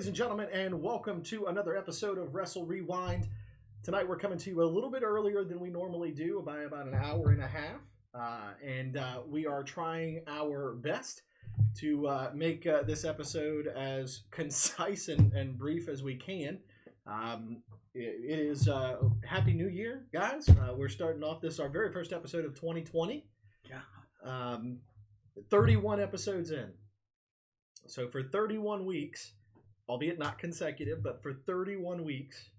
ladies and gentlemen, and welcome to another episode of Wrestle Rewind. Tonight we're coming to you a little bit earlier than we normally do, by about an hour and a half. We are trying our best to make this episode as concise and brief as we can. It is Happy New Year, guys. We're starting off our very first episode of 2020. Yeah. 31 episodes in. So for 31 weeks, albeit not consecutive, but for 31 weeks,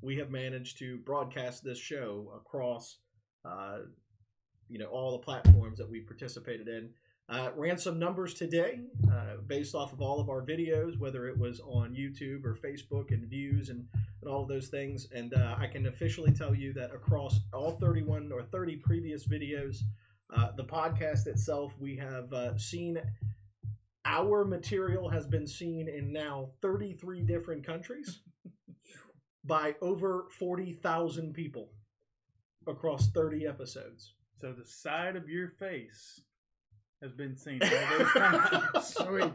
we have managed to broadcast this show across, all the platforms that we participated in. Ran some numbers today based off of all of our videos, whether it was on YouTube or Facebook and views and all of those things. And I can officially tell you that across all 31 or 30 previous videos, the podcast itself, we have seen our material has been seen in now 33 different countries by over 40,000 people across 30 episodes. So the side of your face has been seen all those times. Sweet.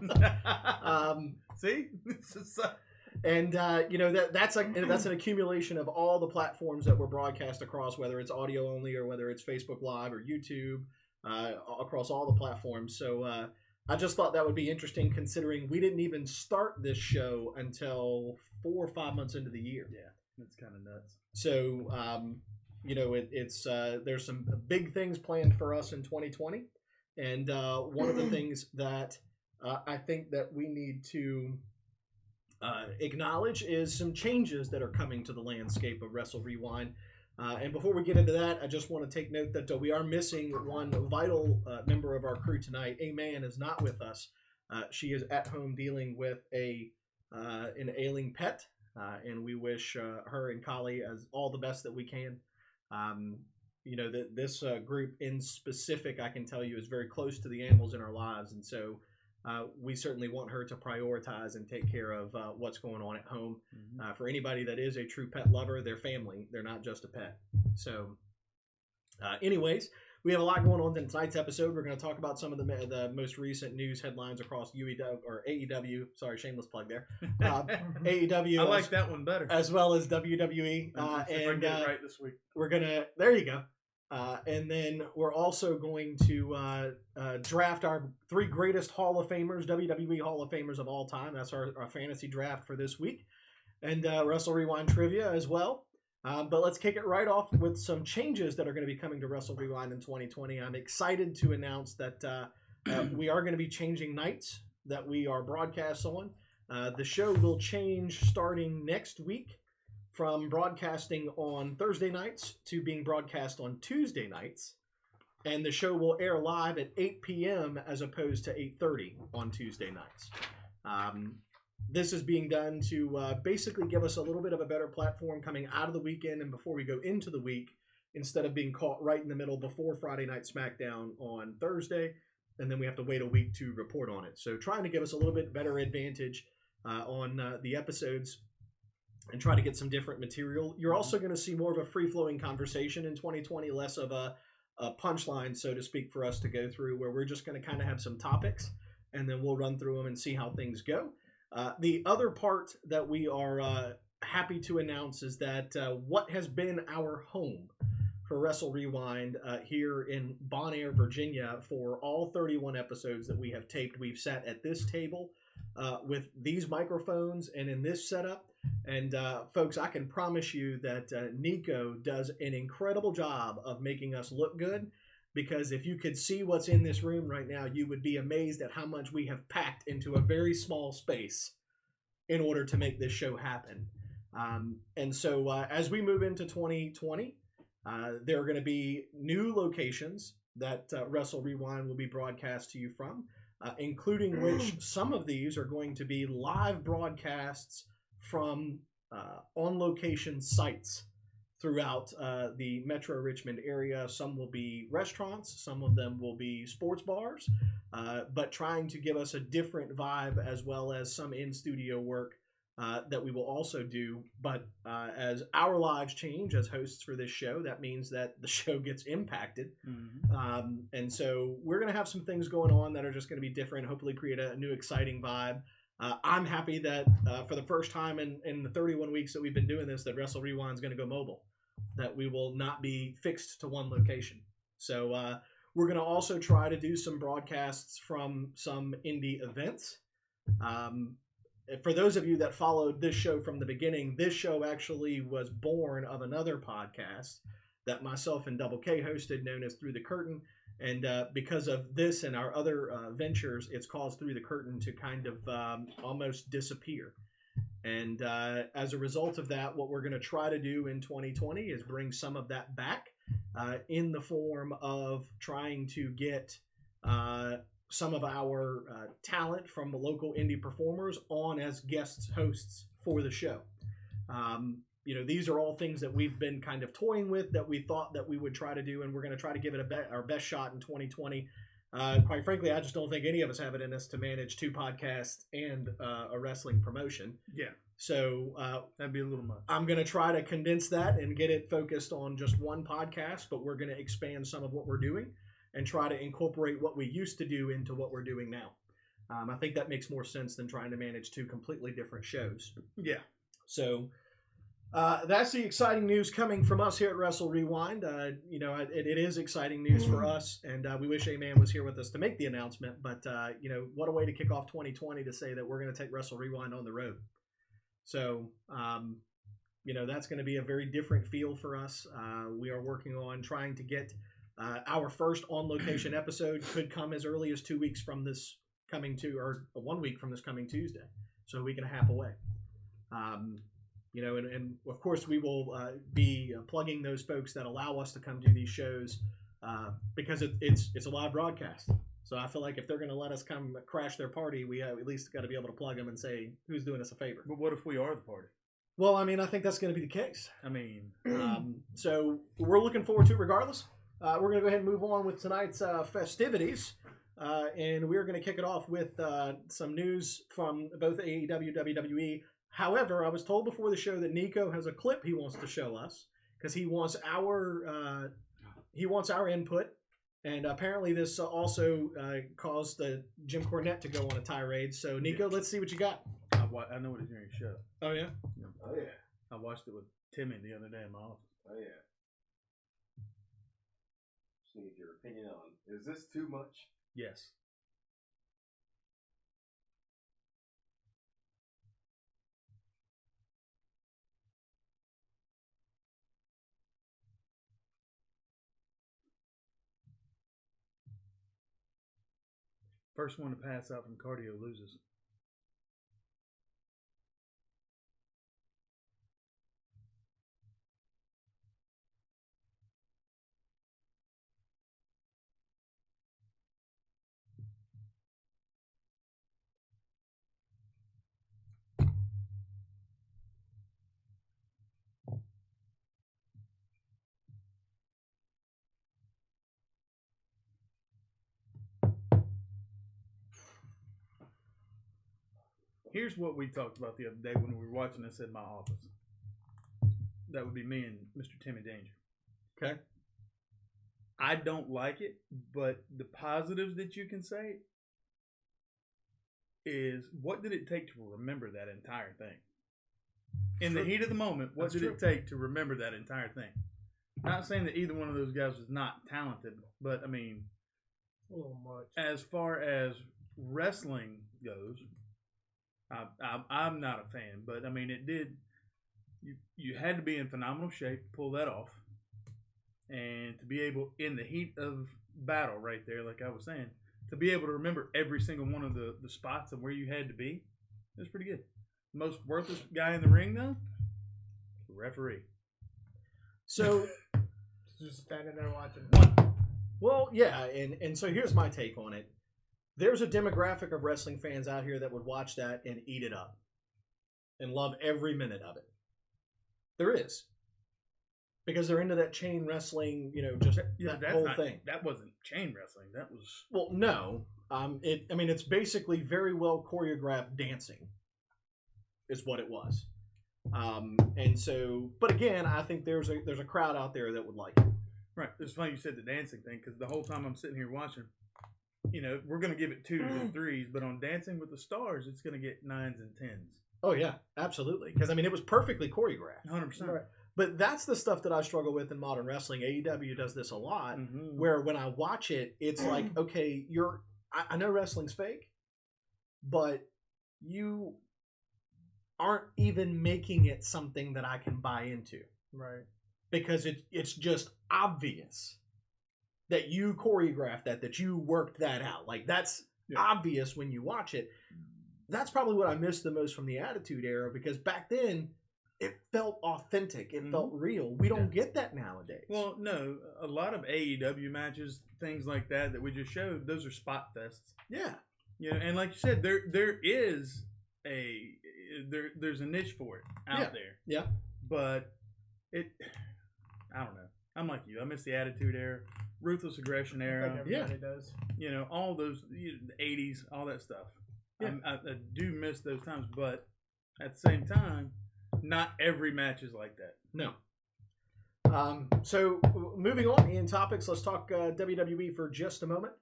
See? And that's an accumulation of all the platforms that were broadcast across, whether it's audio only or whether it's Facebook Live or YouTube, across all the platforms. So I just thought that would be interesting, considering we didn't even start this show until 4 or 5 months into the year. Yeah, that's kind of nuts. So it's there's some big things planned for us in 2020, and one of the things that I think that we need to acknowledge is some changes that are coming to the landscape of Wrestle Rewind. And before we get into that, I just want to take note that we are missing one vital member of our crew tonight. A-Man is not with us. She is at home dealing with an ailing pet, and we wish her and Kali as all the best that we can. This group in specific, I can tell you, is very close to the animals in our lives, and so we certainly want her to prioritize and take care of what's going on at home. Mm-hmm. For anybody that is a true pet lover, they're family. They're not just a pet. So anyways, we have a lot going on in tonight's episode. We're going to talk about some of the most recent news headlines across AEW. Sorry, shameless plug there. AEW. I like that one better. As well as WWE. And get it right this week. We're going to, there you go. And then we're also going to draft our 3 greatest Hall of Famers, WWE Hall of Famers of all time. That's our fantasy draft for this week. And Wrestle Rewind trivia as well. But let's kick it right off with some changes that are going to be coming to Wrestle Rewind in 2020. I'm excited to announce that we are going to be changing nights that we are broadcast on. The show will change starting next week, from broadcasting on Thursday nights to being broadcast on Tuesday nights. And the show will air live at 8 p.m. as opposed to 8:30 on Tuesday nights. This is being done to basically give us a little bit of a better platform coming out of the weekend and before we go into the week, instead of being caught right in the middle before Friday Night SmackDown on Thursday, and then we have to wait a week to report on it. So trying to give us a little bit better advantage on the episodes, and try to get some different material. You're also going to see more of a free-flowing conversation in 2020, less of a punchline, so to speak, for us to go through, where we're just going to kind of have some topics, and then we'll run through them and see how things go. The other part that we are happy to announce is that what has been our home for Wrestle Rewind here in Bon Air, Virginia, for all 31 episodes that we have taped, we've sat at this table with these microphones and in this setup. And folks, I can promise you that Nico does an incredible job of making us look good, because if you could see what's in this room right now, you would be amazed at how much we have packed into a very small space in order to make this show happen. And so as we move into 2020, there are going to be new locations that Wrestle Rewind will be broadcast to you from, including which some of these are going to be live broadcasts from on-location sites throughout the Metro Richmond area. Some will be restaurants, some of them will be sports bars, but trying to give us a different vibe, as well as some in-studio work that we will also do. But as our lives change as hosts for this show, that means that the show gets impacted. Mm-hmm. And so we're going to have some things going on that are just going to be different, hopefully create a new exciting vibe. I'm happy that for the first time in the 31 weeks that we've been doing this, that Wrestle Rewind is going to go mobile, that we will not be fixed to one location. So we're going to also try to do some broadcasts from some indie events. For those of you that followed this show from the beginning, this show actually was born of another podcast that myself and Double K hosted, known as Through the Curtain. And because of this and our other ventures, it's caused Through the Curtain to kind of almost disappear. And as a result of that, what we're going to try to do in 2020 is bring some of that back in the form of trying to get some of our talent from the local indie performers on as guest hosts for the show. These are all things that we've been kind of toying with, that we thought that we would try to do, and we're going to try to give it our best shot in 2020. Quite frankly, I just don't think any of us have it in us to manage 2 podcasts and a wrestling promotion. Yeah. So that'd be a little much. I'm going to try to condense that and get it focused on just one podcast, but we're going to expand some of what we're doing and try to incorporate what we used to do into what we're doing now. I think that makes more sense than trying to manage 2 completely different shows. Yeah. So that's the exciting news coming from us here at Wrestle Rewind. It is exciting news for us, and we wish A-Man was here with us to make the announcement. But, what a way to kick off 2020 to say that we're going to take Wrestle Rewind on the road. So, that's going to be a very different feel for us. We are working on trying to get our first on-location episode could come as early as 2 weeks from this coming to, or 1 week from this coming Tuesday. So a week and a half away. And of course we will be plugging those folks that allow us to come do these shows because it's a live broadcast. So I feel like if they're going to let us come crash their party, we at least got to be able to plug them and say who's doing us a favor. But what if we are the party? Well, I think that's going to be the case. So we're looking forward to it regardless. We're going to go ahead and move on with tonight's festivities. And we're going to kick it off with some news from both AEW, WWE. However, I was told before the show that Nico has a clip he wants to show us because he wants our input, and apparently this also caused Jim Cornette to go on a tirade. So Nico, Let's see what you got. I know what he's going to show. Oh yeah. Oh yeah. I watched it with Timmy the other day in my office. Oh yeah. Just need your opinion on, is this too much? Yes. First one to pass out from cardio loses. Here's what we talked about the other day when we were watching this in my office. That would be me and Mr. Timmy Danger. Okay. I don't like it, but the positives that you can say is, what did it take to remember that entire thing? In the heat of the moment, what did it take to remember that entire thing? Not saying that either one of those guys was not talented, but I mean, a little much. As far as wrestling goes, I'm not a fan, but I mean, it did. You had to be in phenomenal shape to pull that off, and to be able, in the heat of battle, right there, like I was saying, to be able to remember every single one of the spots and where you had to be, it was pretty good. Most worthless guy in the ring, though, the referee. So, just standing there watching. Well, yeah, and so here's my take on it. There's a demographic of wrestling fans out here that would watch that and eat it up and love every minute of it. There is. Because they're into that chain wrestling, just that whole thing. That wasn't chain wrestling. That was... Well, no. It's basically very well choreographed dancing is what it was. And so, but again, I think there's a crowd out there that would like it. Right. It's funny you said the dancing thing, because the whole time I'm sitting here watching, we're going to give it 2s and 3s, but on Dancing with the Stars, it's going to get 9s and 10s. Oh yeah, absolutely. Because I mean, it was perfectly choreographed. 100%. Right. But that's the stuff that I struggle with in modern wrestling. AEW does this a lot, Mm-hmm. where when I watch it, it's like, okay, I know wrestling's fake, but you aren't even making it something that I can buy into. Right. Because it's just obvious that you choreographed that you worked that out. Like, that's obvious when you watch it. That's probably what I missed the most from the Attitude Era, because back then it felt authentic. It felt real. We don't get that nowadays. Well, no, a lot of AEW matches, things like that we just showed, those are spot fests. Yeah. And like you said, there's a niche for it out there. Yeah. But I don't know. I'm like you. I miss the Attitude Era, Ruthless Aggression I Era. think everybody does. All those the 80s, all that stuff. Yeah. I do miss those times, but at the same time, not every match is like that. No. So moving on in topics, let's talk WWE for just a moment.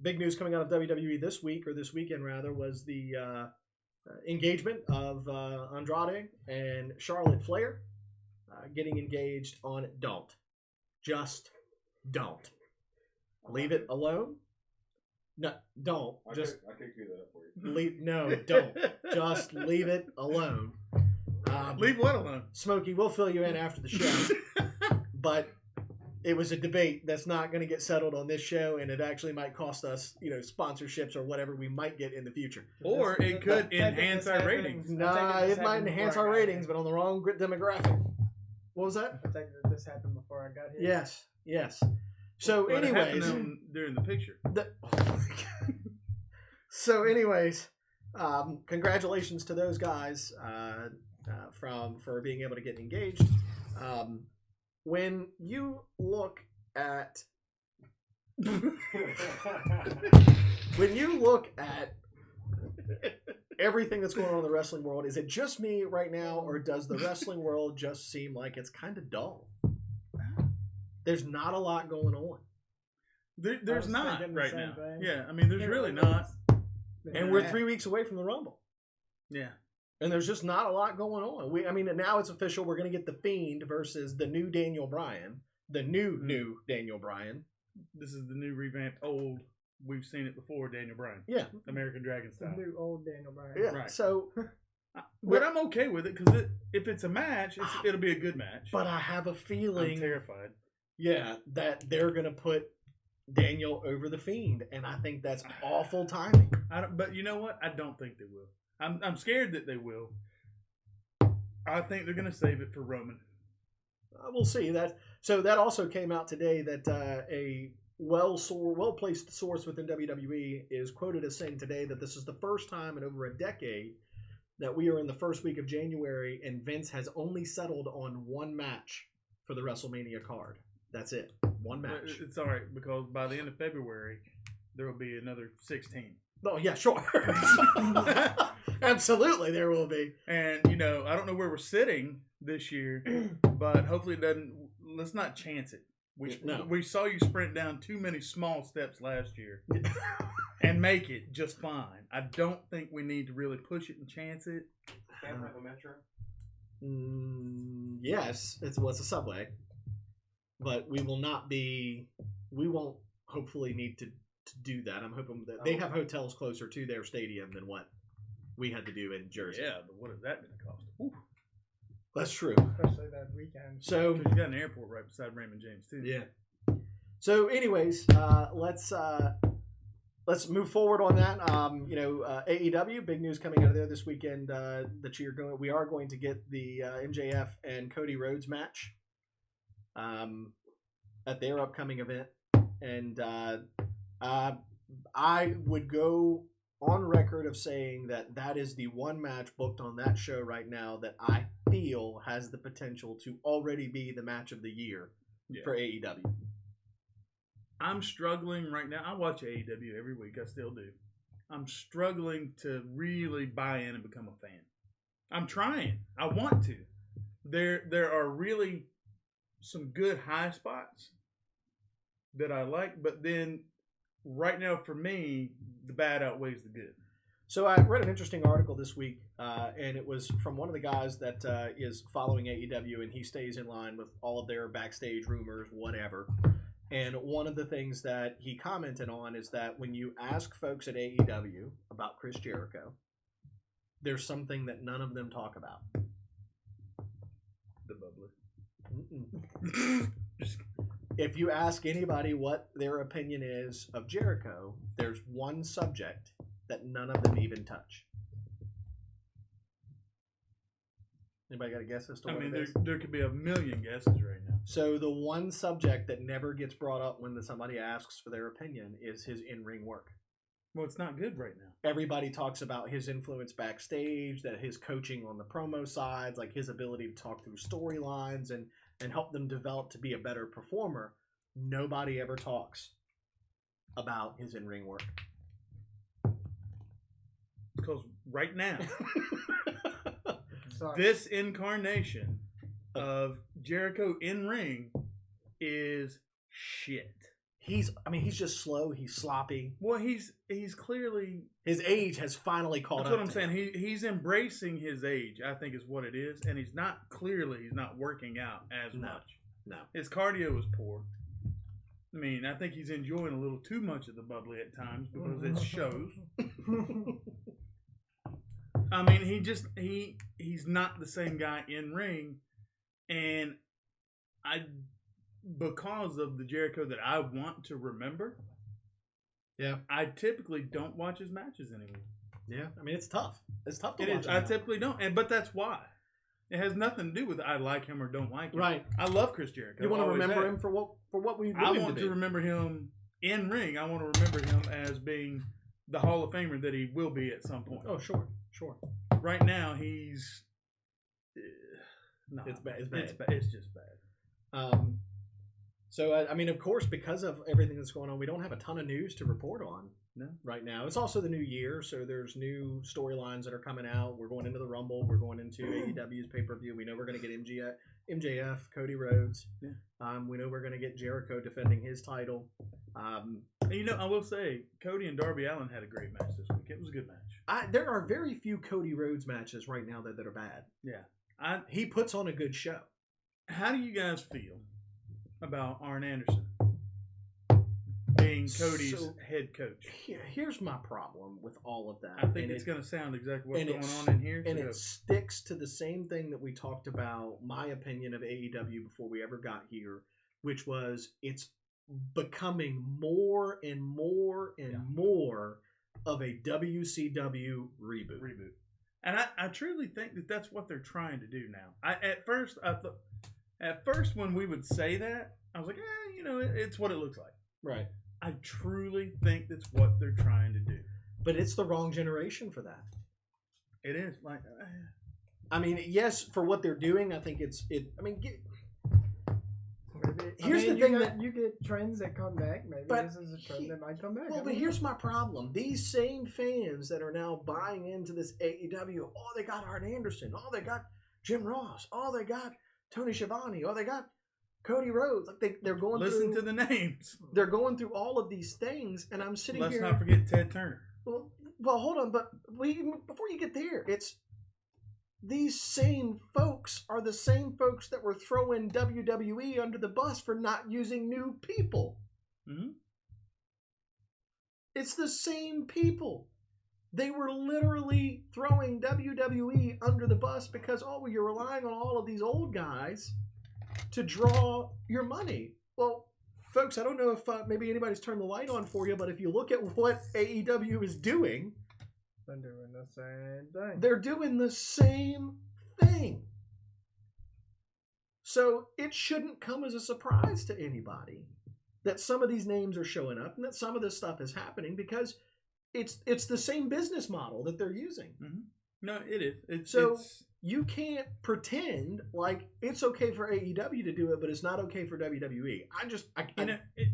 Big news coming out of WWE this week, or this weekend rather, was the engagement of Andrade and Charlotte Flair getting engaged on Don't. Just don't. Leave it alone. No, don't. I Just can't do that for you. leave. No, don't. Just leave it alone. Leave what alone? Smokey, we'll fill you in after the show. But it was a debate that's not going to get settled on this show, and it actually might cost us, sponsorships or whatever we might get in the future. Or it could enhance our ratings. Nah, it might enhance our ratings, but on the wrong demographic. What was that? I think that this happened before I got here. Yes. So, But it anyways, happened during the picture. So, anyways, congratulations to those guys for being able to get engaged. When you look at everything that's going on in the wrestling world, is it just me right now, or does the wrestling world just seem like it's kind of dull? There's not a lot going on. There's not thinking the right same now. thing. Yeah, I mean, there's really not. And we're 3 weeks away from the Rumble. Yeah. And there's just not a lot going on. Now it's official. We're going to get The Fiend versus the new Daniel Bryan. The new Daniel Bryan. This is the new revamped old. We've seen it before, Daniel Bryan. Yeah. American Dragon The style. new old Daniel Bryan. Yeah. Right. So, But I'm okay with it, because if it's a match, it'll be a good match. but I have a I'm feeling, terrified. that they're going to put Daniel over The Fiend. And I think that's awful timing. But you know what? I don't think they will. I'm scared that they will. I think they're going to save it for Roman. We'll see. That also came out today that a well-placed source within WWE is quoted as saying today that this is the first time in over a decade that we are in the first week of January and Vince has only settled on one match for the WrestleMania card. That's it. One match. It's all right, because by the end of February, there will be another 16. Oh, yeah, sure. Absolutely, there will be. And, I don't know where we're sitting this year, but hopefully it doesn't. Let's not chance it. We saw you sprint down too many small steps last year and make it just fine. I don't think we need to really push it and chance it. Can't have a metro. Yes, it's a subway, but we won't hopefully need to do that. I'm hoping that they have hotels closer to their stadium than what we had to do in Jersey. Yeah, but what is that going to cost? Ooh. That's true. Especially that weekend. So, Because you got an airport right beside Raymond James, too. yeah. So, anyways, let's move forward on that. AEW, big news coming out of there this weekend that we are going to get the MJF and Cody Rhodes match at their upcoming event, and I would go on record of saying that is the one match booked on that show right now that I feel has the potential to already be the match of the year for AEW. I'm struggling right now. I watch AEW every week. I still do. I'm struggling to really buy in and become a fan. I'm trying. I want to. There are really some good high spots that I like, but then right now, for me, the bad outweighs the good. So I read an interesting article this week, and it was from one of the guys that is following AEW, and he stays in line with all of their backstage rumors, whatever. And one of the things that he commented on is that when you ask folks at AEW about Chris Jericho, there's something that none of them talk about. The bubbly. If you ask anybody what their opinion is of Jericho, there's one subject that none of them even touch. Anybody got a guess as to what it is? There could be a million guesses right now. So the one subject that never gets brought up when somebody asks for their opinion is his in-ring work. Well, it's not good right now. Everybody talks about his influence backstage, that his coaching on the promo sides, like his ability to talk through storylines and help them develop to be a better performer. Nobody ever talks about his in-ring work. Because right now, Sorry. this incarnation of Jericho in ring is shit. He's just slow. He's sloppy. Well, he's clearly, His age has finally caught that's up. what I'm to him. saying. He's embracing his age, I think is what it is, and he's not working out as No. much. No. His cardio is poor. I mean, I think he's enjoying a little too much of the bubbly at times because it shows. I mean, he's not the same guy in ring, and because of the Jericho that I want to remember, Yeah. I typically don't watch his matches anymore. Yeah. I mean, it's tough. It's tough to It watch. is. him I now. typically don't, but that's why. It has nothing to do with I like him or don't like him. Right. I love Chris Jericho. You want to Always remember have. him for what we I want to remember him in ring. I want to remember him as being the Hall of Famer that he will be at some point. Oh, sure. Right now, he's no. It's bad. It's bad. It's just bad. So I mean, of course, because of everything that's going on, we don't have a ton of news to report on. No. Right now. It's also the new year, so there's new storylines that are coming out. We're going into the Rumble. We're going into AEW's pay-per-view. We know we're going to get MJF, Cody Rhodes. Yeah. We know we're going to get Jericho defending his title. And I will say, Cody and Darby Allin had a great match this week. It was a good match. There are very few Cody Rhodes matches right now that are bad. Yeah. He puts on a good show. How do you guys feel about Arn Anderson being Cody's head coach? Here's my problem with all of that. I think it's going to sound exactly what's going on in here. And it sticks to the same thing that we talked about, my opinion of AEW before we ever got here, which was it's becoming more and more and more of a WCW reboot. And I truly think that that's what they're trying to do now. At first when we would say that, I was like, it's what it looks like. Right. I truly think that's what they're trying to do. But it's the wrong generation for that. It is. I mean, yes, for what they're doing, I think here's the thing that you get trends that come back. Maybe this is a trend that might come back. Well, but here's my problem. These same fans that are now buying into this AEW, they got Arn Anderson. They got Jim Ross. They got Tony Schiavone. They got Cody Rhodes. Like they're going through. Listen to the names. They're going through all of these things, and I'm sitting here. Let's not forget Ted Turner. Well, hold on, but before you get there, it's these same folks are the same folks that were throwing WWE under the bus for not using new people. Mm-hmm. It's the same people. They were literally throwing WWE under the bus because, you're relying on all of these old guys to draw your money. Well, folks, I don't know if maybe anybody's turned the light on for you, but if you look at what AEW is doing, they're doing the same thing. They're doing the same thing. So it shouldn't come as a surprise to anybody that some of these names are showing up and that some of this stuff is happening because it's the same business model that they're using. Mm-hmm. No, it is. You can't pretend like it's okay for AEW to do it, but it's not okay for WWE.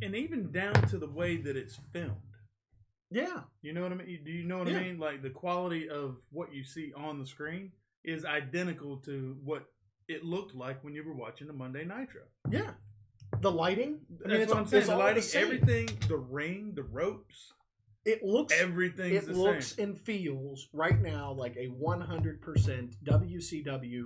And even down to the way that it's filmed. Yeah. You know what I mean? Do you know what I mean? Like the quality of what you see on the screen is identical to what it looked like when you were watching the Monday Nitro. Yeah. the lighting. I mean, That's what I'm saying. it's The all lighting, same. everything, the ring, the ropes, It looks everything's it the looks same. and feels right now like a 100% WCW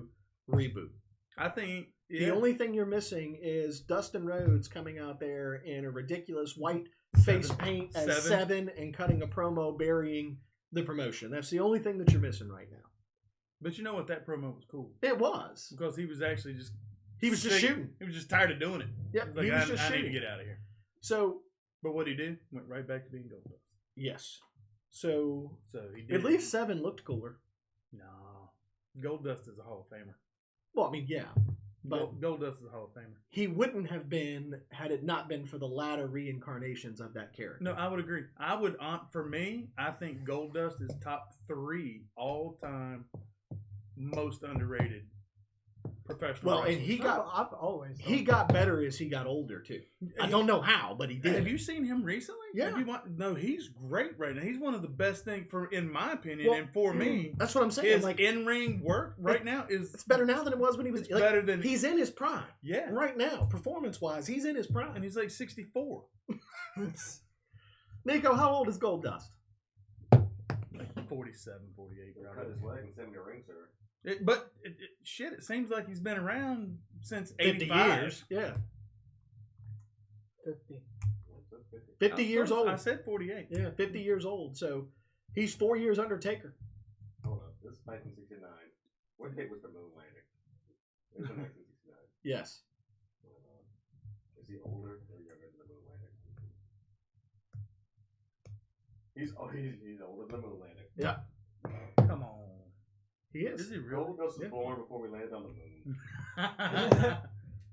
reboot. I think The only thing you're missing is Dustin Rhodes coming out there in a ridiculous white face paint as Seven and cutting a promo burying the promotion. That's the only thing that you're missing right now. But you know what? That promo was cool It was. because he was actually just shooting. He was just tired of doing it. Yep, Like, he was just I need shooting. to get out of here. So, But what he did went right back to being Goldust. yes. So he did. at least Seven looked cooler. No, Goldust is a Hall of Famer. Well, I mean, yeah. But Goldust is a Hall of Famer. he wouldn't have been had it not been for the latter reincarnations of that character. No, I would agree. For me, I think Goldust is top 3 all time most underrated professional. Well, and wrestlers. I've always he got better as he got older too. I don't know how, but he did. Have you seen him recently? Yeah. No, he's great right now. He's one of the best things in my opinion, Well, and for me, that's what I'm saying. his Like in-ring work right now is it's better now than it was when he was. it's Like, better than he's in his prime. yeah, Right now, performance-wise, he's in his prime. and he's like 64, Nico, how old is Goldust? like 47, 48. Cut Probably. his leg and send me a ring, sir. It seems like he's been around since 50 85. years. Yeah, 50. 50 years old. I said 48. Yeah, 50 years old. So he's 4 years Undertaker. Hold up. This is 1969. What date was the moon landing? It was in 1969. Yes. Is he older or younger than the moon landing? He's older than the moon landing. Yeah. Come on. He is. Is he really? Goldust was Yeah. born before we landed on the moon.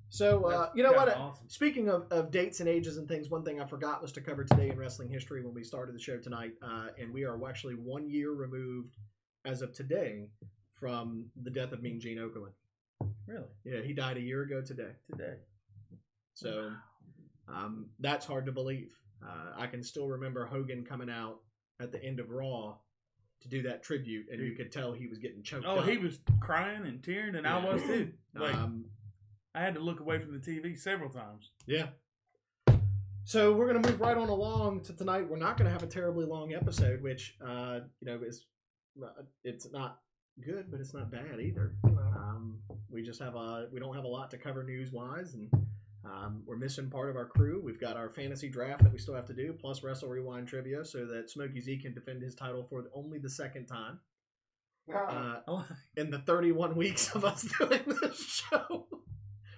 So, That's you know what? kinda awesome. Speaking of dates and ages and things, one thing I forgot was to cover today in wrestling history when we started the show tonight. And we are actually 1 year removed as of today from the death of Mean Gene Okerlund. Really? Yeah, he died a year ago today. So that's hard to believe. I can still remember Hogan coming out at the end of Raw to do that tribute, and you could tell he was getting choked Oh, up. he was crying and tearing, and I was too. Like, I had to look away from the TV several times. Yeah. So we're going to move right on along to tonight. We're not going to have a terribly long episode, which is it's not good, but it's not bad either. We just have we don't have a lot to cover news wise, and we're missing part of our crew. We've got our fantasy draft that we still have to do, plus Wrestle Rewind trivia, so that Smokey Z can defend his title for only the second time in the 31 weeks of us doing this show.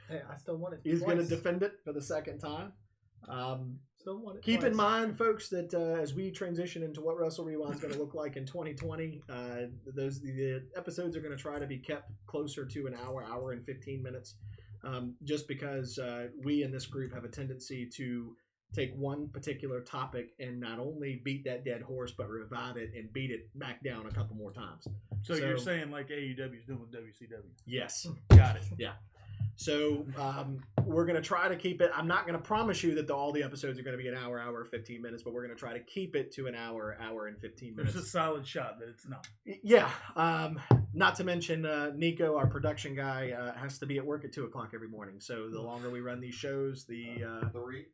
Hey, I still want it. He's going to twice. defend it for the second time. Still want it. Keep twice. in mind, folks, that as we transition into what Wrestle Rewind is going to look like in 2020, the episodes are going to try to be kept closer to an hour and 15 minutes, just because we in this group have a tendency to take one particular topic and not only beat that dead horse, but revive it and beat it back down a couple more times. So you're saying like AEW is doing with WCW? Yes. Got it. Yeah. So we're going to try to keep it. I'm not going to promise you that all the episodes are going to be an hour, 15 minutes, but we're going to try to keep it to an hour and 15 minutes. There's a solid shot that it's not. Yeah. Not to mention Nico, our production guy, has to be at work at 2 o'clock every morning. So the longer we run these shows, the 3.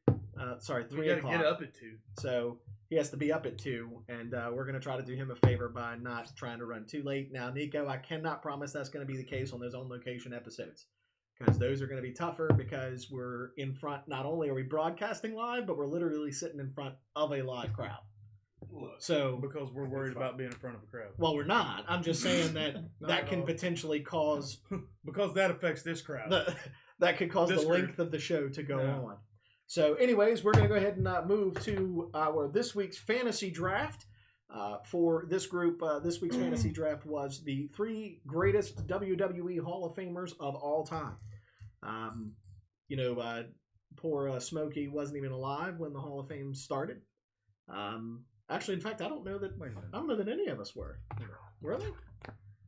3 We got to o'clock. get up at 2. So he has to be up at 2, and we're going to try to do him a favor by not trying to run too late. Now, Nico, I cannot promise that's going to be the case on those on-location episodes, because those are going to be tougher because we're in front. Not only are we broadcasting live, but we're literally sitting in front of a live crowd. Look. So, Because we're worried about being in front of a crowd. well, we're not. I'm just saying that that at can all. potentially cause Because that affects this crowd. that could cause This the group. length of the show to go Yeah. on. So, anyways, we're going to go ahead and move to our this week's fantasy draft. For this group, this week's fantasy draft was the 3 greatest WWE Hall of Famers of all time. Poor Smokey wasn't even alive when the Hall of Fame started. Actually, in fact, I don't know that any of us were. Really?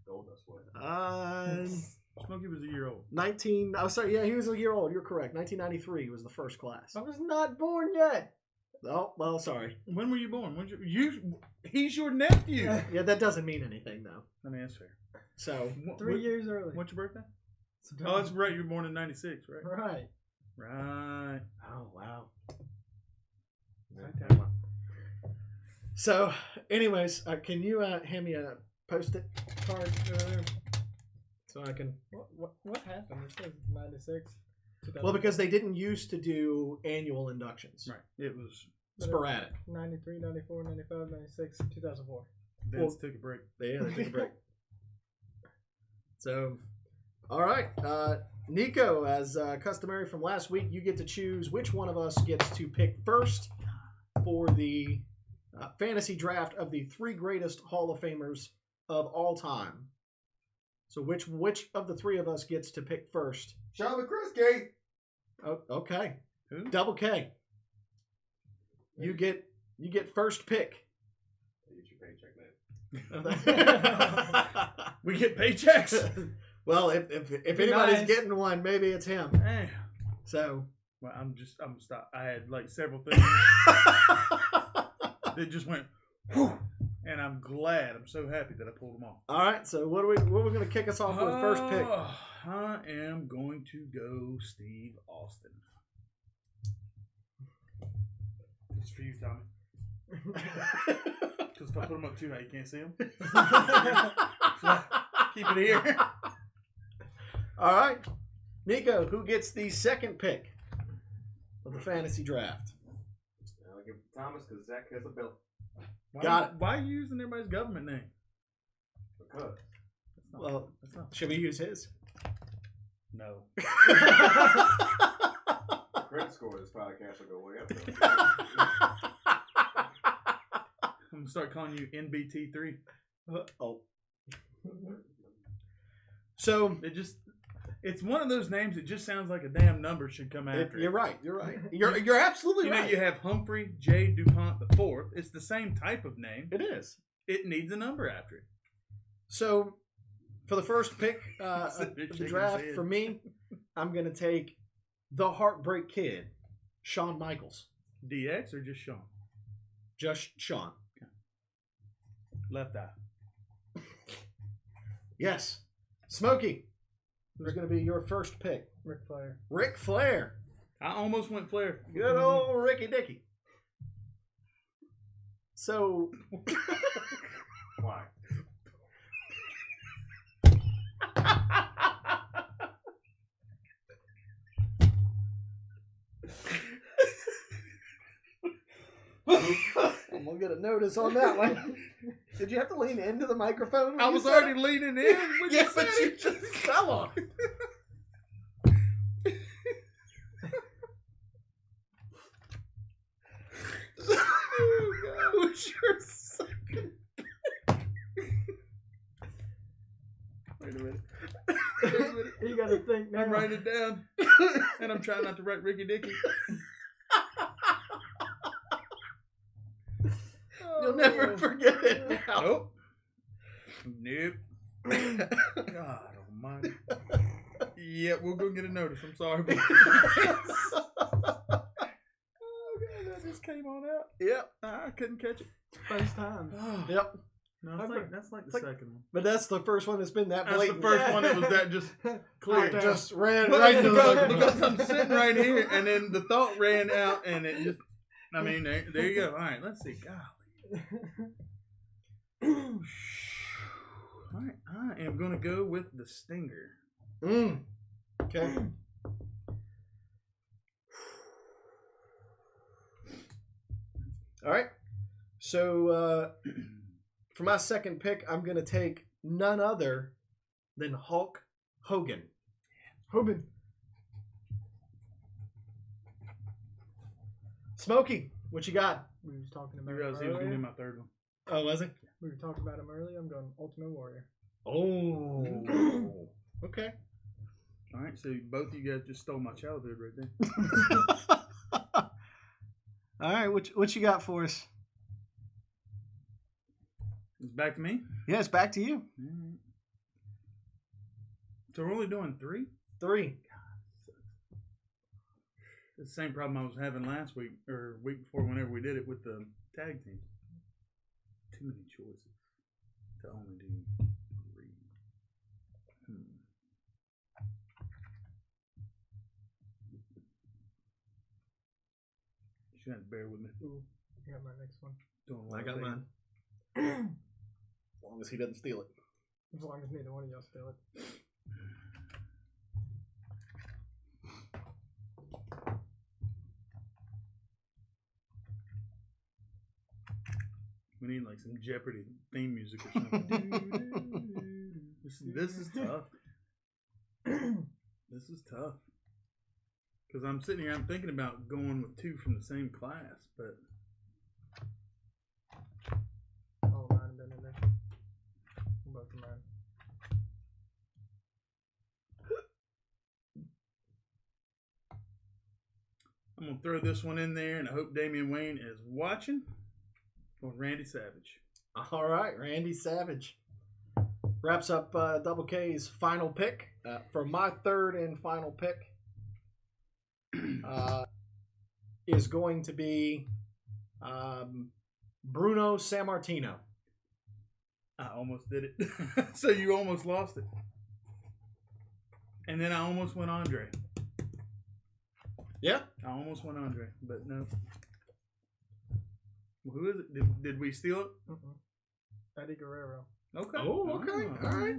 Goldust was. Smokey was a year old. He was a year old. You're correct. 1993 was the first class. I was not born yet. Oh, well, sorry. When were you born? He's your nephew. Yeah, that doesn't mean anything, though. I mean, that's fair. So, 3 years early. What's your birthday? September. Oh, that's right. You were born in 96, right? Right. Right. Oh, wow. Yeah. So, anyways, can you hand me a Post-it card so I can... What happened? It says 96. Well, because they didn't used to do annual inductions. Right. It was. Sporadic. 93, 94, 95, 96, 2004. Vince took a break. Yeah, they took a break. So, all right. Nico, as customary from last week, you get to choose which one of us gets to pick first for the fantasy draft of the 3 greatest Hall of Famers of all time. So which of the 3 of us gets to pick first? Sean McCriskey. Oh, okay. Who? Double K. You get first pick. Get your paycheck now. We get paychecks. Well, if anybody's getting one, maybe it's him. Damn. So. Well, I'm stop. I had like several things that just went, whew, and I'm glad. I'm so happy that I pulled them off. All right. So what are we going to kick us off with first pick? I am going to go Steve Austin. This is for you, Tommy. Because if I put them up too high, you can't see them. So keep it here. All right. Nico, who gets the second pick of the fantasy draft? I'll give it to Thomas because Zach has a belt. Got it. Why are you using everybody's government name? Because. Well, That's not. should we use his? No. The credit score of this podcast will go way up. I'm gonna start calling you NBT3. Oh. So It's one of those names that just sounds like a damn number should come after you're it. right. You're right. You're absolutely You know, right. you have Humphrey J. DuPont IV. It's the same type of name. It is. It needs a number after it. So, for the first pick of Sitting there the shaking draft his head. for me, I'm going to take the Heartbreak Kid, Shawn Michaels. DX or just Sean? Just Shawn. Left eye. Yes. Smokey, who's going to be your first pick? Ric Flair. Ric Flair. I almost went Flair. Good old Ricky Dicky. So, Why? I'm going to get a notice on that one. Did you have to lean into the microphone? when I you was said already it? leaning in. When Yeah, you but said you it. just fell on it. Who's your second? Wait a minute. You got to think now. I'm writing it down. And I'm trying not to write Ricky Dicky. You'll never forget it now. Nope. Nope. God almighty. Yeah, we'll go get a notice. I'm sorry. Oh, God, that just came on out. Yep. I couldn't catch it. First time. Yep. No, that's like the like- second one. But that's the first one that's been that That's blatant. the first one that was that just clear. It just ran But right into the because microphone. I'm sitting right here, and then the thought ran out, and it just, I mean, there you go. All right, let's see. Golly. All right, I am going to go with the Stinger. Okay. All right. So for my second pick, I'm going to take none other than Hulk Hogan. Hogan. Smokey, what you got? We was talking You about realize him he was going to be earlier. my third one. Oh, was it? We were talking about him earlier. I'm going Ultimate Warrior. Oh. Okay. All right, so both of you guys just stole my childhood right there. All right, what you got for us? It's back to me. Yeah, it's back to you. All right. So we're only doing 3? 3. It's the same problem I was having last week or week before whenever we did it with the tag team. Too many choices to only do 3. You have to bear with me. Ooh, I got my next one. Doing a I lot got of mine. As As long as he doesn't steal it. long as neither one of y'all steal it. We need like some Jeopardy theme music or something. This is tough. This is tough. Because I'm sitting here, I'm thinking about going with two from the same class, but All of mine have been in there. Both of mine. I'm going to throw this one in there, and I hope Damian Wayne is watching. Or Randy Savage. All right, Randy Savage wraps up Double K's final pick. For my third and final pick is going to be Bruno Sammartino. I almost did it. So you almost lost it. And then I almost went Andre. Yeah. I almost went Andre, but no. Who is it? Did we steal it? Eddie Guerrero. Okay. Oh, okay. Oh. All right.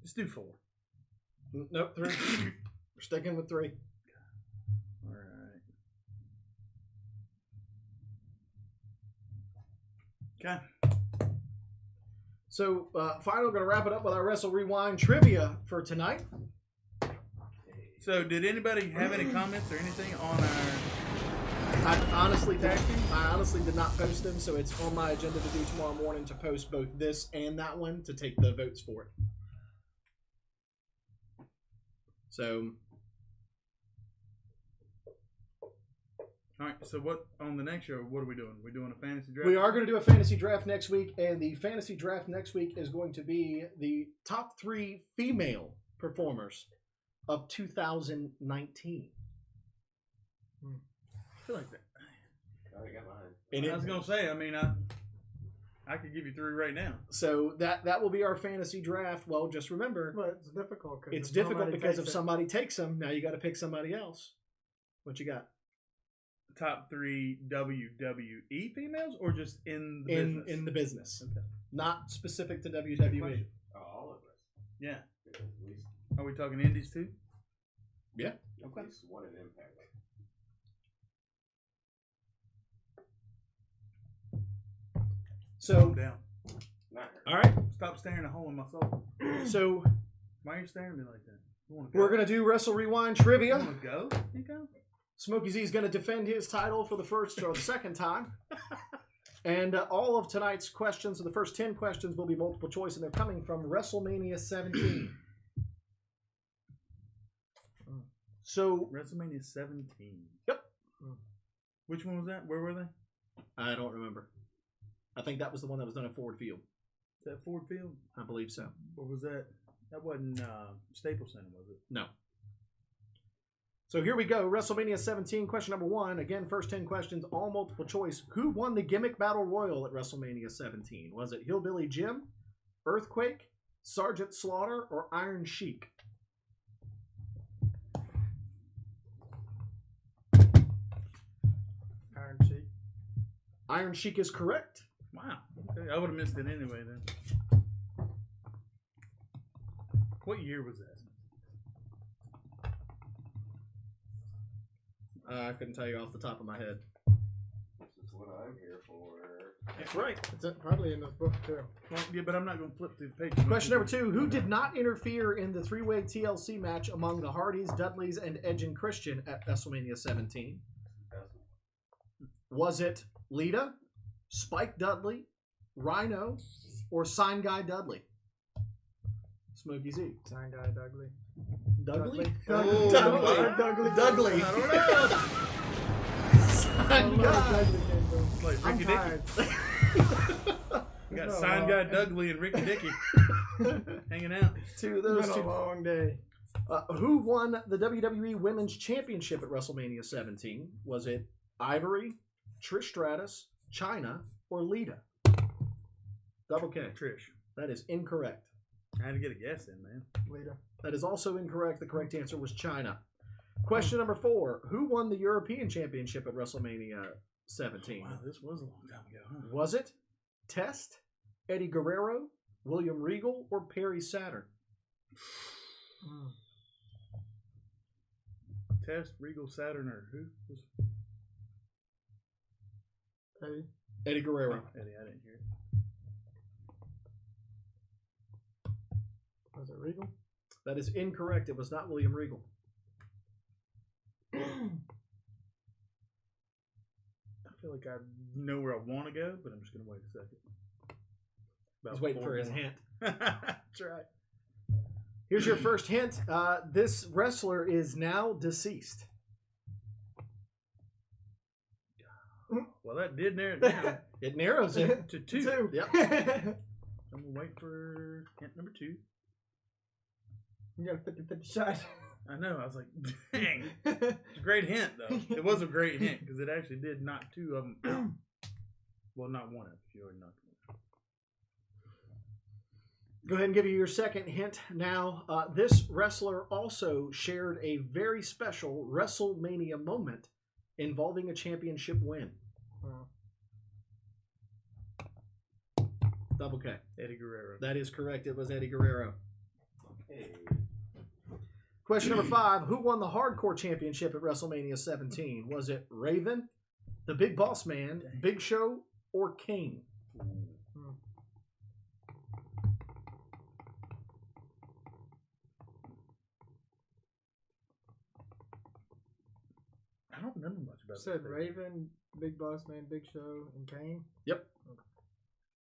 Let's do 4. Nope, 3. We're sticking with 3. All right. Okay. So, finally, we're going to wrap it up with our Wrestle Rewind trivia for tonight. So, did anybody have any comments or anything on our I honestly did not post them, so it's on my agenda to do tomorrow morning to post both this and that one to take the votes for it. So, All right, so what on the next show? What are we doing? We're doing a fantasy draft. we are going to do a fantasy draft next week, and the fantasy draft next week is going to be the top 3 female performers of 2019. I feel like that. I already got mine. And I was gonna say. I mean, I could give you 3 right now. so that will be our fantasy draft. Well, just remember, But it's difficult. it's if difficult somebody because takes if it- somebody takes them, now you got to pick somebody else. What you got? Top 3 WWE females, or just in the business? In the business, Okay. not specific to WWE. Oh, all of us. Yeah. Because at least, Are we talking indies too? Yeah. at least one in Impact. So, Calm down. Not her. all right. Stop staring a hole in my soul. So Why are you staring at me like that? You wanna we're go? gonna do Wrestle Rewind You trivia. wanna go? You go. Smokey Z is gonna defend his title for the first or the second time. And all of tonight's questions, so the first 10 questions will be multiple choice, and they're coming from WrestleMania 17. So WrestleMania 17. Yep. Which one was that? Where were they? I don't remember. I think that was the one that was done at Ford Field. Is that Ford Field? I believe so. Or was that? That wasn't Staples Center, was it? No. So here we go. WrestleMania 17, question number 1. Again, first 10 questions, all multiple choice. Who won the gimmick battle royal at WrestleMania 17? Was it Hillbilly Jim, Earthquake, Sergeant Slaughter, or Iron Sheik? Iron Sheik. Iron Sheik is correct. Wow. Okay. I would have missed it anyway then. What year was that? I couldn't tell you off the top of my head. This is what I'm here for. That's right. It's probably in this book too. Well, yeah, but I'm not going to flip through the page. Question number 2. Who did not interfere in the three-way TLC match among the Hardys, Dudleys, and Edge and Christian at WrestleMania 17? Was it Lita, Spike Dudley, Rhino, or Sign Guy Dudley? Smokey Z. Sign guy Dudley. Dudley? Oh, Dudley. Dudley. I don't know. Sign Guy. It's like I'm Ricky Dicky. tired. We got It's been a Sign long- Guy Dudley and Ricky Dicky hanging out. Two of It's those been a two. long day. Who won the WWE Women's Championship at WrestleMania 17? Was it Ivory, Trish Stratus, Chyna, or Lita? Double K. Trish. That is incorrect. I had to get a guess in, man. Later. That is also incorrect. The correct answer was China. Question number 4. Who won the European Championship at WrestleMania 17? Wow, this was a long time ago, huh? Was it Test, Eddie Guerrero, William Regal, or Perry Saturn? Test, Regal, Saturn, or who? Eddie Guerrero. Oh, Eddie, I didn't hear it. Was it Regal? That is incorrect. It was not William Regal. I feel like I know where I want to go, but I'm just going to wait a second. He's waiting for his hint. That's right. Here's your first hint. This wrestler is now deceased. Well, that did narrow it down It narrows it. to 2. Yep. I'm going to wait for hint number 2. You got a 50-50 shot. I know. I was like, dang. It's a great hint, though. It was a great hint because it actually did knock 2 of them out. Well, not one of them. You already knocked one. Go ahead and give you your second hint now. This wrestler also shared a very special WrestleMania moment involving a championship win. Double K. Eddie Guerrero. That is correct. It was Eddie Guerrero. Hey. Question number 5. Who won the Hardcore Championship at WrestleMania 17? Was it Raven, the Big Boss Man, Big Show, or Kane? I don't remember much about Said that. Raven, Big Boss Man, Big Show, and Kane. Yep.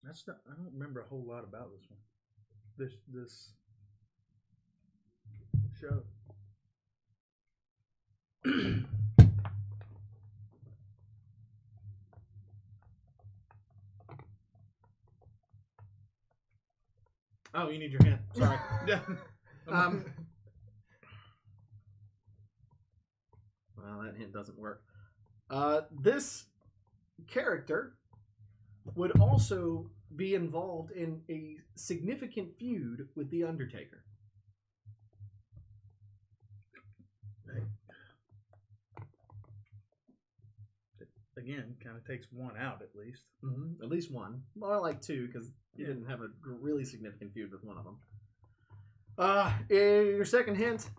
That's not. I don't remember a whole lot about this one. This show. Oh, you need your hint. Sorry. Um, Well, that hint doesn't work. This character would also be involved in a significant feud with The Undertaker. Again, kind of takes one out at least. Mm-hmm. At least one. More like 2, because you didn't have a really significant feud with one of them. Your second hint.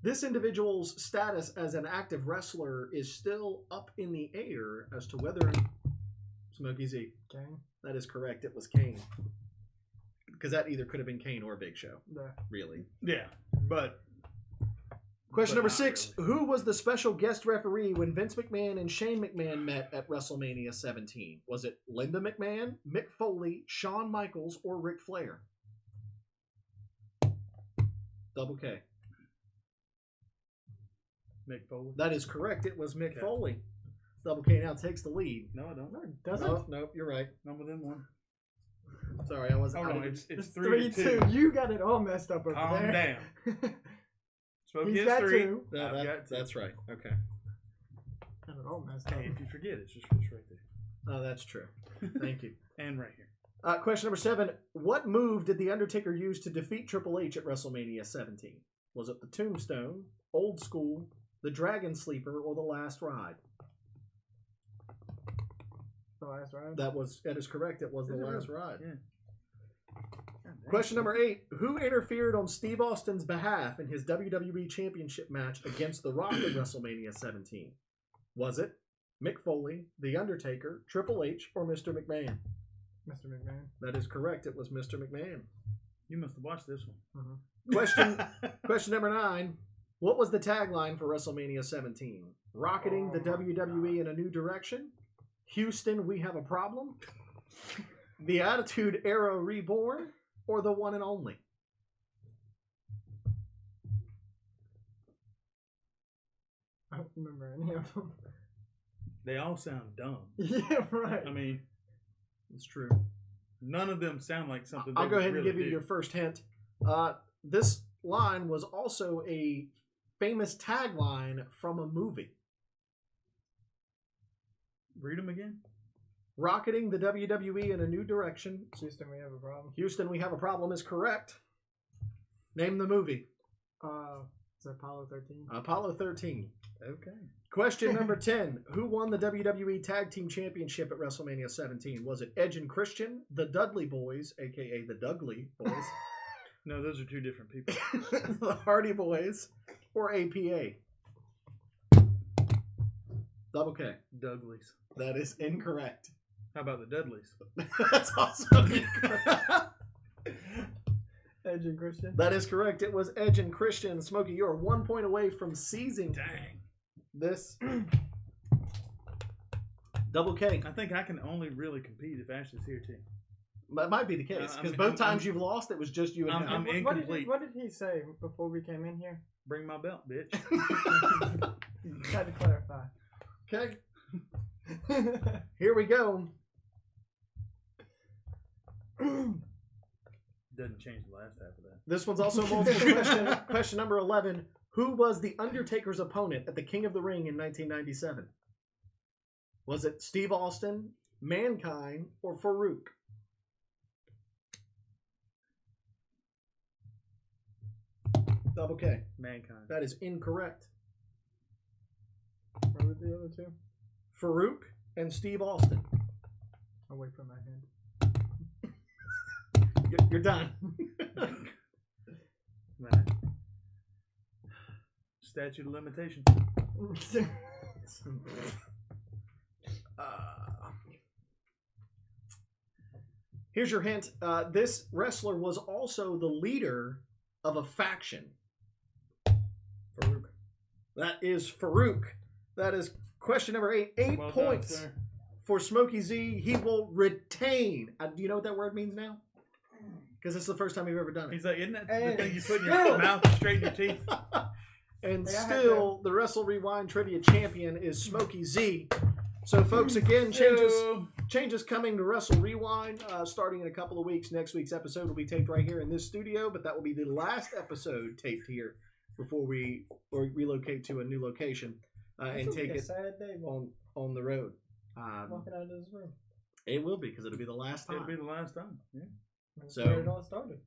This individual's status as an active wrestler is still up in the air as to whether Smokey Z. Kane. That is correct. It was Kane. Because that either could have been Kane or Big Show, Yeah. really. Yeah, but Question but number not 6. really. Who was the special guest referee when Vince McMahon and Shane McMahon met at WrestleMania 17? Was it Linda McMahon, Mick Foley, Shawn Michaels, or Ric Flair? Double K. Mick Foley. That is correct. It was Mick Okay. Foley. Double K now takes the lead. No, I don't know. Does No, it? nope, you're right. Not within one. Sorry, I wasn't. Oh I no, didn't- it's Three 3-2. two. You got it all messed up over Calm there. down. Smokey He's is got 3. 2. No, I've got 2. that's right. Okay. Got it all messed up. Hey, if you forget, it's just right there. Oh, that's true. Thank you. And right here. Question number 7. What move did The Undertaker use to defeat Triple H at WrestleMania 17? Was it the Tombstone, Old School, the Dragon Sleeper, or the Last Ride? The last round. That is correct. It was the Is it Last really? Ride. Yeah. God damn. Question number 8. Who interfered on Steve Austin's behalf in his WWE Championship match against The Rock at WrestleMania 17? Was it Mick Foley, The Undertaker, Triple H, or Mr. McMahon? Mr. McMahon. That is correct. It was Mr. McMahon. You must have watched this one. Question number 9. What was the tagline for WrestleMania 17? Rocketing the WWE in a new direction? Houston, we have a problem? The Attitude Era Reborn? Or the one and only? I don't remember any of them. They all sound dumb. Yeah, right. I mean, It's true. none of them sound like something. I'll they go ahead would and give really you do. your first hint. This line was also a famous tagline from a movie. Read them again. Rocketing the WWE in a new direction. Houston, we have a problem. Houston, we have a problem is correct. Name the movie. Is it Apollo 13? Apollo 13. Okay. Question number 10. Who won the WWE Tag Team Championship at WrestleMania 17? Was it Edge and Christian, the Dudley Boys, a.k.a. the Dudley Boys, No, those are two different people. the Hardy Boys, or APA? Double K. Dudleys. That is incorrect. How about the Dudleys? That's also incorrect. Edge and Christian. That is correct. It was Edge and Christian. Smokey, you're 1 point away from seizing Dang. this. Double K. I think I can only really compete if Ashley's here too. That might be the case, because I'm- both I'm- times you've lost, it was just you and I'm- him. I'm incomplete. What did he say before we came in here? Bring my belt, bitch. Had to clarify. Okay, here we go. Doesn't change the last half of that. This one's also a multiple question. Question number 11. Who was The Undertaker's opponent at the King of the Ring in 1997? Was it Steve Austin, Mankind, or Farouk? Double K. Mankind. That is incorrect. What were the other two? Farouk and Steve Austin. I'll wait for my hand. You're done. Man. Statute of limitation. Here's your hint. This wrestler was also the leader of a faction. Farouk. That is Farouk. That is question number 8. 8 Well done, points sir. for Smokey Z. He will retain. Do you know what that word means now? Because it's the first time you've ever done it. He's like, isn't that Hey, the thing you put in still. your mouth to straighten your teeth? And Hey, I had still, the Wrestle Rewind Trivia Champion is Smokey Z. So, folks, again, changes coming to Wrestle Rewind starting in a couple of weeks. Next week's episode will be taped right here in this studio, but that will be the last episode taped here before we relocate to a new location and This will take be a it sad day on the road. walking out of this room. It will be, because it'll be the last It'll be time. the last time. Yeah. That's So- where it all started.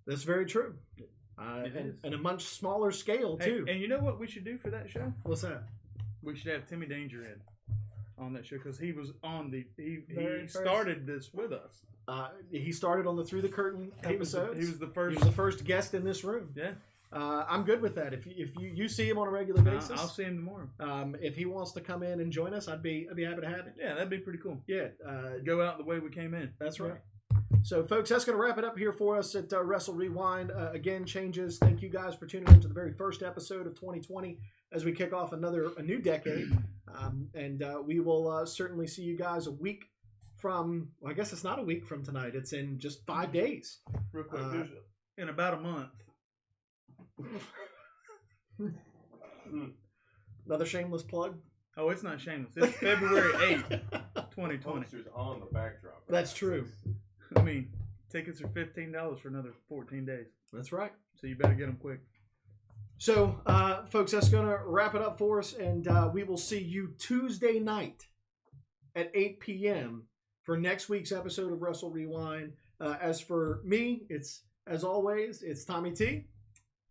That's very true. It is. And a much smaller scale, Hey, too. and you know what we should do for that show? What's that? We should have Timmy Danger in on that show because he was on the he Very first. started this with us. He started on the Through the Curtain He was episodes. the He first. was the first guest in this room. Yeah, I'm good with that. If you see him on a regular basis, I'll see him tomorrow. if he wants to come in and join us, I'd be happy to have him. Yeah, that'd be pretty cool. Yeah, Go out the way we came in. that's right. So, folks, that's going to wrap it up here for us at Wrestle Rewind. Again, changes. Thank you guys for tuning in to the very first episode of 2020 as we kick off a new decade. And we will certainly see you guys a week from, well, I guess it's not a week from tonight. It's in just 5 days. Real quick, in about a month. Another shameless plug. Oh, it's not shameless. It's February 8th, 2020. Posters on the backdrop. That's true. I mean, tickets are $15 for another 14 days. That's right. So you better get them quick. So, folks, that's going to wrap it up for us, and we will see you Tuesday night at 8 p.m. for next week's episode of Wrestle Rewind. As for me, as always, it's Tommy T.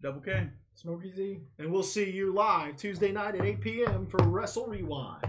Double K. Smokey Z. And we'll see you live Tuesday night at 8 p.m. for Wrestle Rewind.